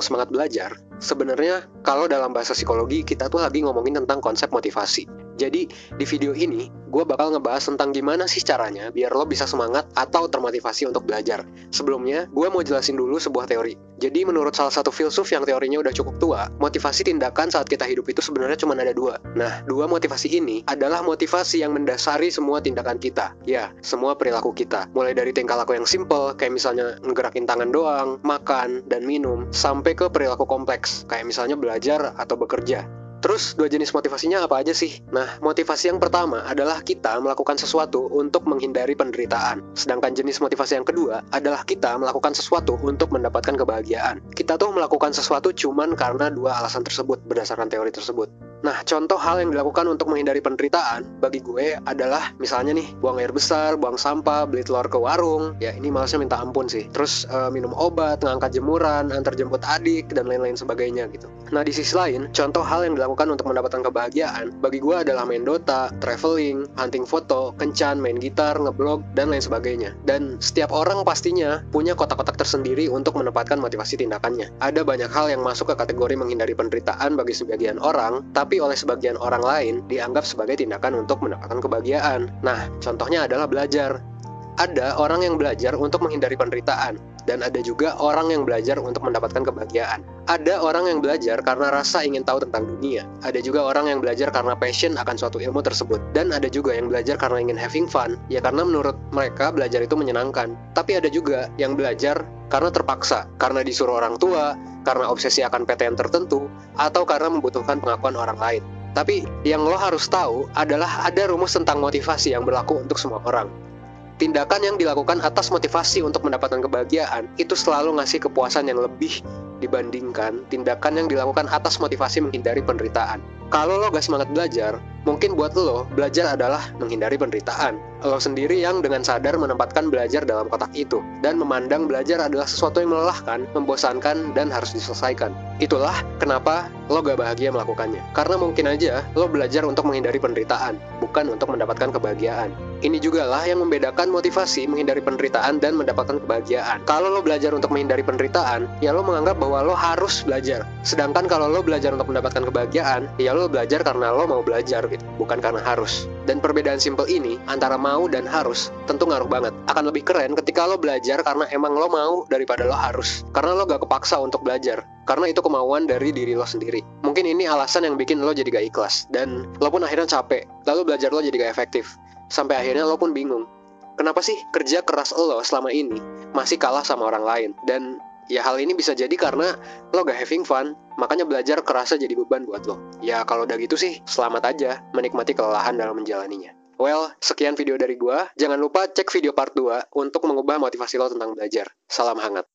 tentang semangat belajar, sebenarnya kalau dalam bahasa psikologi kita tuh lagi ngomongin tentang konsep motivasi. Jadi di video ini gue bakal ngebahas tentang gimana sih caranya biar lo bisa semangat atau termotivasi untuk belajar. Sebelumnya, gue mau jelasin dulu sebuah teori. Jadi menurut salah satu filsuf yang teorinya udah cukup tua, motivasi tindakan saat kita hidup itu sebenarnya cuma ada dua. Nah, dua motivasi ini adalah motivasi yang mendasari semua tindakan kita. Ya, semua perilaku kita. Mulai dari tingkah laku yang simple, kayak misalnya ngegerakin tangan doang, makan, dan minum, sampai ke perilaku kompleks, kayak misalnya belajar atau bekerja. Terus, dua jenis motivasinya apa aja sih? Nah, motivasi yang pertama adalah kita melakukan sesuatu untuk menghindari penderitaan. Sedangkan jenis motivasi yang kedua adalah kita melakukan sesuatu untuk mendapatkan kebahagiaan. Kita tuh melakukan sesuatu cuman karena dua alasan tersebut, berdasarkan teori tersebut. Nah, contoh hal yang dilakukan untuk menghindari penderitaan bagi gue adalah misalnya nih, buang air besar, buang sampah, beli telur ke warung. Ya, ini malasnya minta ampun sih. Terus minum obat, ngangkat jemuran, antar jemput adik, dan lain-lain sebagainya gitu. Nah, di sisi lain, contoh hal yang dilakukan untuk mendapatkan kebahagiaan bagi gue adalah main Dota, traveling, hunting foto, kencan, main gitar, ngeblog, dan lain sebagainya. Dan setiap orang pastinya punya kotak-kotak tersendiri untuk menempatkan motivasi tindakannya. Ada banyak hal yang masuk ke kategori menghindari penderitaan bagi sebagian orang, tapi oleh sebagian orang lain dianggap sebagai tindakan untuk mendapatkan kebahagiaan. Nah, contohnya adalah belajar. Ada orang yang belajar untuk menghindari penderitaan, dan ada juga orang yang belajar untuk mendapatkan kebahagiaan. Ada orang yang belajar karena rasa ingin tahu tentang dunia. Ada juga orang yang belajar karena passion akan suatu ilmu tersebut. Dan ada juga yang belajar karena ingin having fun, ya karena menurut mereka belajar itu menyenangkan. Tapi ada juga yang belajar karena terpaksa, karena disuruh orang tua, karena obsesi akan PTN tertentu, atau karena membutuhkan pengakuan orang lain. Tapi yang lo harus tahu adalah ada rumus tentang motivasi yang berlaku untuk semua orang. Tindakan yang dilakukan atas motivasi untuk mendapatkan kebahagiaan itu selalu ngasih kepuasan yang lebih dibandingkan tindakan yang dilakukan atas motivasi menghindari penderitaan. Kalau lo gak semangat belajar, mungkin buat lo, belajar adalah menghindari penderitaan. Lo sendiri yang dengan sadar menempatkan belajar dalam kotak itu, dan memandang belajar adalah sesuatu yang melelahkan, membosankan, dan harus diselesaikan. Itulah kenapa lo gak bahagia melakukannya. Karena mungkin aja lo belajar untuk menghindari penderitaan, bukan untuk mendapatkan kebahagiaan. Ini juga lah yang membedakan motivasi menghindari penderitaan dan mendapatkan kebahagiaan. Kalau lo belajar untuk menghindari penderitaan, ya lo menganggap bahwa lo harus belajar. Sedangkan kalau lo belajar untuk mendapatkan kebahagiaan, ya lo belajar karena lo mau belajar gitu, bukan karena harus. Dan perbedaan simpel ini antara mau dan harus tentu ngaruh banget. Akan lebih keren ketika lo belajar karena emang lo mau daripada lo harus. Karena lo gak kepaksa untuk belajar, karena itu kemauan dari diri lo sendiri. Mungkin ini alasan yang bikin lo jadi gak ikhlas, dan lo pun akhirnya capek, lalu belajar lo jadi gak efektif. Sampai akhirnya lo pun bingung, kenapa sih kerja keras lo selama ini masih kalah sama orang lain? Dan ya hal ini bisa jadi karena lo gak having fun, makanya belajar kerasa jadi beban buat lo. Ya kalau udah gitu sih, selamat aja menikmati kelelahan dalam menjalaninya. Well, sekian video dari gua. Jangan lupa cek video part 2 untuk mengubah motivasi lo tentang belajar. Salam hangat.